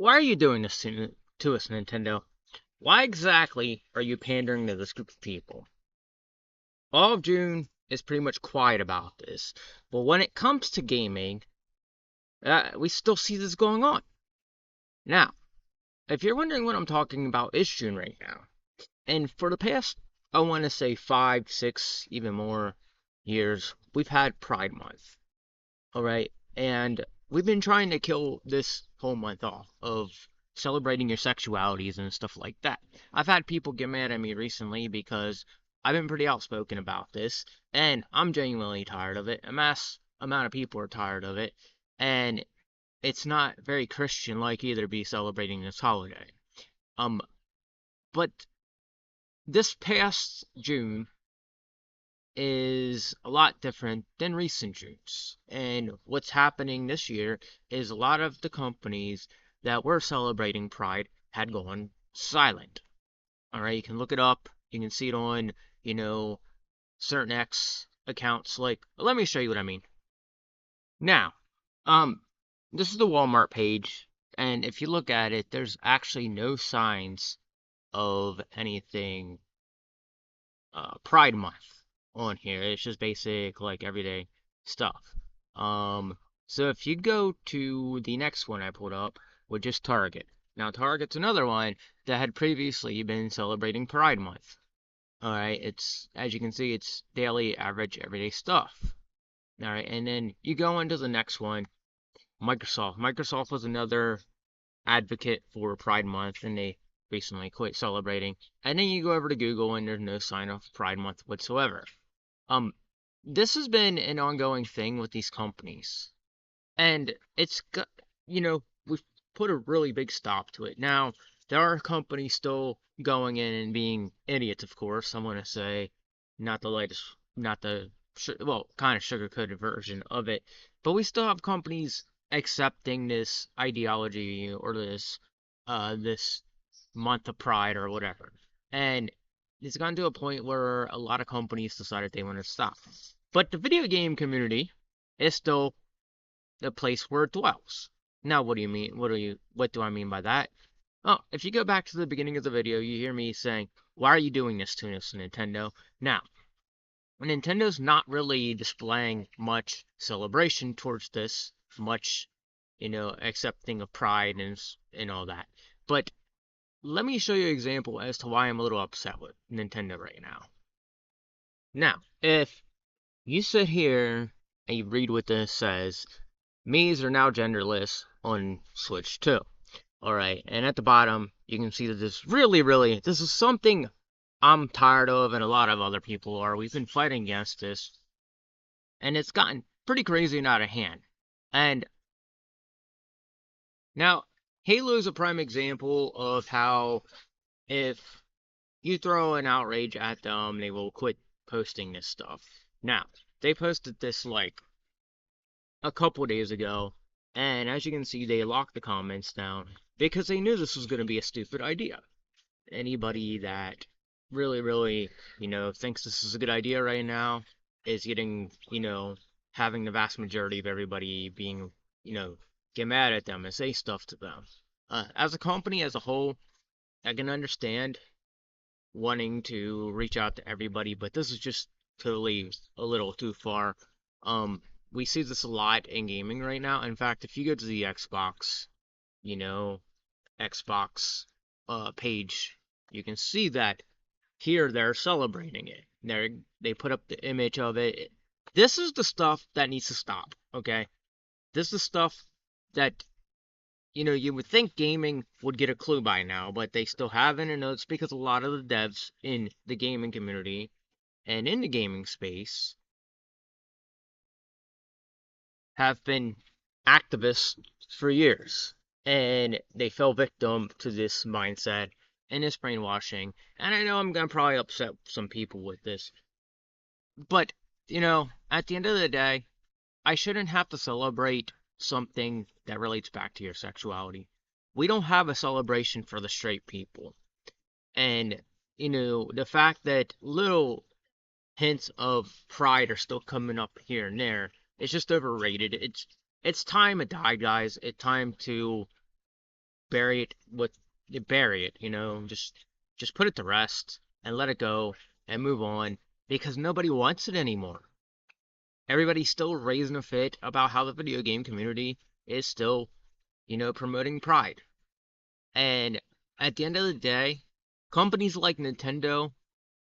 Why are you doing this to us, Nintendo? Why exactly are you pandering to this group of people? All of June is pretty much quiet about this, but when it comes to gaming, we still see this going on. Now, if you're wondering what I'm talking about, it's June right now. And for the past, I want to say 5, 6, even more years, we've had Pride Month. All right. And we've been trying to kill this whole month off of celebrating your sexualities and stuff like that. I've had people get mad at me recently because I've been pretty outspoken about this, and I'm genuinely tired of it. A mass amount of people are tired of it, and it's not very Christian like either to be celebrating this holiday. Um, but this past June is a lot different than recent Junes. And what's happening this year is a lot of the companies that were celebrating Pride had gone silent. All right, you can look it up. You can see it on, you know, certain X accounts. Like, let me show you what I mean. Now, um, this is the Walmart page, and if you look at it, there's actually no signs of anything Pride Month on here. It's just basic, like, everyday stuff. So if you go to the next one I pulled up, which is Target. Now, Target's another one that had previously been celebrating Pride Month. All right, it's, as you can see, it's daily, average, everyday stuff. All right, and then you go into the next one, Microsoft. Microsoft was another advocate for Pride Month, and they recently quit celebrating. And then you go over to Google, and there's no sign of Pride Month whatsoever. Um, this has been an ongoing thing with these companies, and it's got, we've put a really big stop to it. Now, there are companies still going in and being idiots, of course. I'm gonna say, not the latest, not the well, kind of sugar-coated version of it, but we still have companies accepting this ideology or this month of pride or whatever. And it's gotten to a point where a lot of companies decided they want to stop. But the video game community is still the place where it dwells. Now, what do you mean? What do I mean by that? Oh, if you go back to the beginning of the video, you hear me saying, "Why are you doing this to us, Nintendo?" Now, Nintendo's not really displaying much celebration towards this, much, accepting of pride and all that. But let me show you an example as to why I'm a little upset with Nintendo right now. Now, if you sit here and you read what this says, Mii's are now genderless on Switch 2. Alright, and at the bottom, you can see that this is something I'm tired of and a lot of other people are. We've been fighting against this, and it's gotten pretty crazy and out of hand. And now, Halo is a prime example of how if you throw an outrage at them, they will quit posting this stuff. Now, they posted this like a couple days ago, and as you can see, they locked the comments down because they knew this was going to be a stupid idea. Anybody that really, thinks this is a good idea right now is getting, having the vast majority of everybody being, get mad at them and say stuff to them. As a company as a whole, I can understand wanting to reach out to everybody, but this is just totally a little too far. We see this a lot in gaming right now. In fact, if you go to the Xbox, you know, Xbox page, you can see that here they're celebrating it. They put up the image of it. This is the stuff that needs to stop, okay? This is stuff that you would think gaming would get a clue by now, but they still haven't, and it's because a lot of the devs in the gaming community and in the gaming space have been activists for years, and they fell victim to this mindset and this brainwashing. And I know I'm gonna probably upset some people with this, but at the end of the day, I shouldn't have to celebrate something that relates back to your sexuality. We don't have a celebration for the straight people. And, the fact that little hints of pride are still coming up here and there, it's just overrated. It's time to die, guys. It's time to bury it with bury it, just put it to rest and let it go and move on because nobody wants it anymore. Everybody's still raising a fit about how the video game community is still, promoting pride. And at the end of the day, companies like Nintendo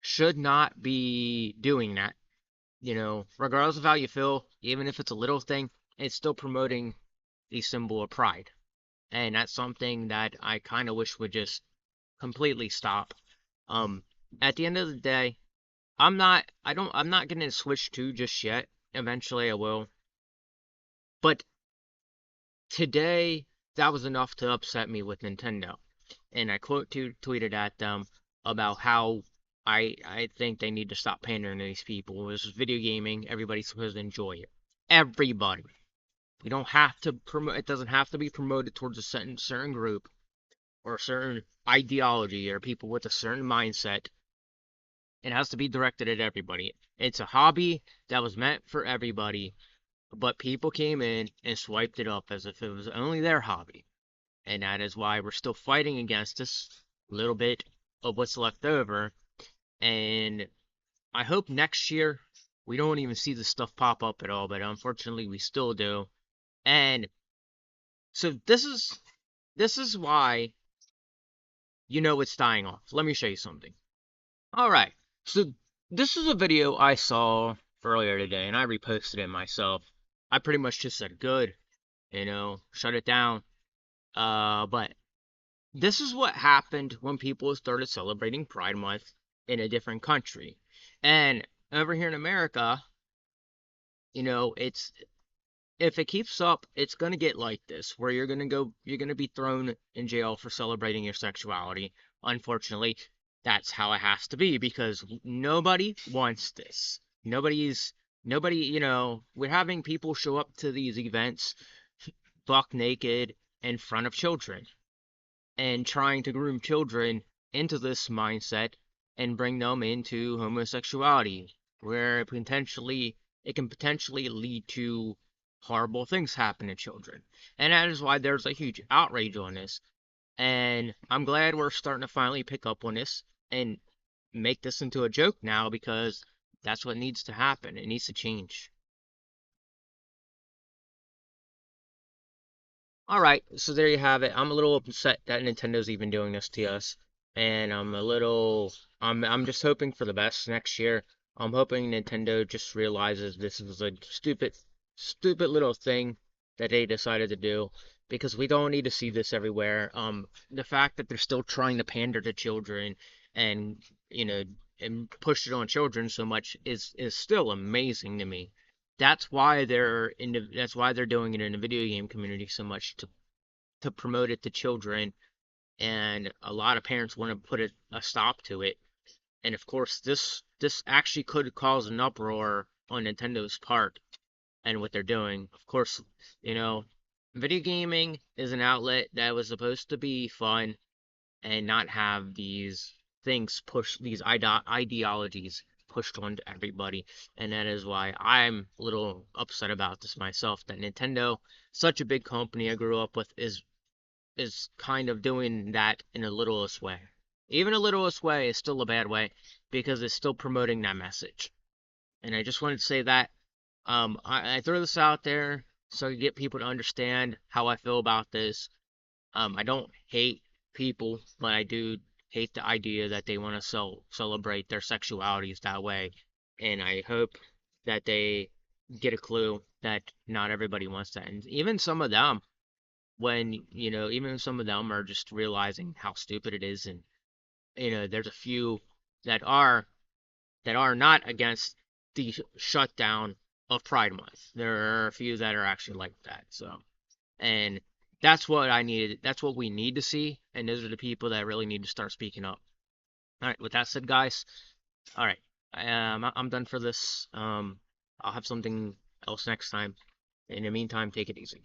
should not be doing that. Regardless of how you feel, even if it's a little thing, it's still promoting the symbol of pride. And that's something that I kind of wish would just completely stop. Um, at the end of the day, I'm not getting to Switch 2 just yet. Eventually I will. But today, that was enough to upset me with Nintendo. And I tweeted at them about how I think they need to stop pandering to these people. This is video gaming. Everybody's supposed to enjoy it. Everybody. We don't have to promote. It doesn't have to be promoted towards a certain group or a certain ideology or people with a certain mindset. It has to be directed at everybody. It's a hobby that was meant for everybody, but people came in and swiped it up as if it was only their hobby. And that is why we're still fighting against this little bit of what's left over. And I hope next year we don't even see this stuff pop up at all, but unfortunately we still do. And so this is why it's dying off. Let me show you something. All right. So this is a video I saw earlier today and I reposted it myself. I pretty much just said good, shut it down. But this is what happened when people started celebrating Pride Month in a different country. And over here in America, it's if it keeps up, it's gonna get like this, where you're gonna be thrown in jail for celebrating your sexuality. Unfortunately, that's how it has to be because nobody wants this. Nobody, we're having people show up to these events buck naked in front of children and trying to groom children into this mindset and bring them into homosexuality, where it can potentially lead to horrible things happen to children. And that is why there's a huge outrage on this. And I'm glad we're starting to finally pick up on this and make this into a joke now because that's what needs to happen. It needs to change. All right, so there you have it. I'm a little upset that Nintendo's even doing this to us, and I'm just hoping for the best next year. I'm hoping Nintendo just realizes this was a stupid little thing that they decided to do because we don't need to see this everywhere. The fact that they're still trying to pander to children and you know and push it on children so much is still amazing to me. That's why they're doing it in the video game community so much to promote it to children, and a lot of parents want to put a stop to it. And of course, this actually could cause an uproar on Nintendo's part and what they're doing. Of course, you know, video gaming is an outlet that was supposed to be fun and not have these ideologies pushed onto everybody. And that is why I'm a little upset about this myself, that Nintendo, such a big company I grew up with, is kind of doing that in a littlest way. Even a littlest way is still a bad way because it's still promoting that message. And I just wanted to say that I throw this out there so I get people to understand how I feel about this. I don't hate people, but I do hate the idea that they want to celebrate their sexualities that way. And I hope that they get a clue that not everybody wants that. And even some of them, even some of them are just realizing how stupid it is. And, there's a few that are not against the shutdown of Pride Month. There are a few that are actually like that. So, and that's what I needed. That's what we need to see. And those are the people that really need to start speaking up. All right. With that said, guys. All right. I'm done for this. I'll have something else next time. In the meantime, take it easy.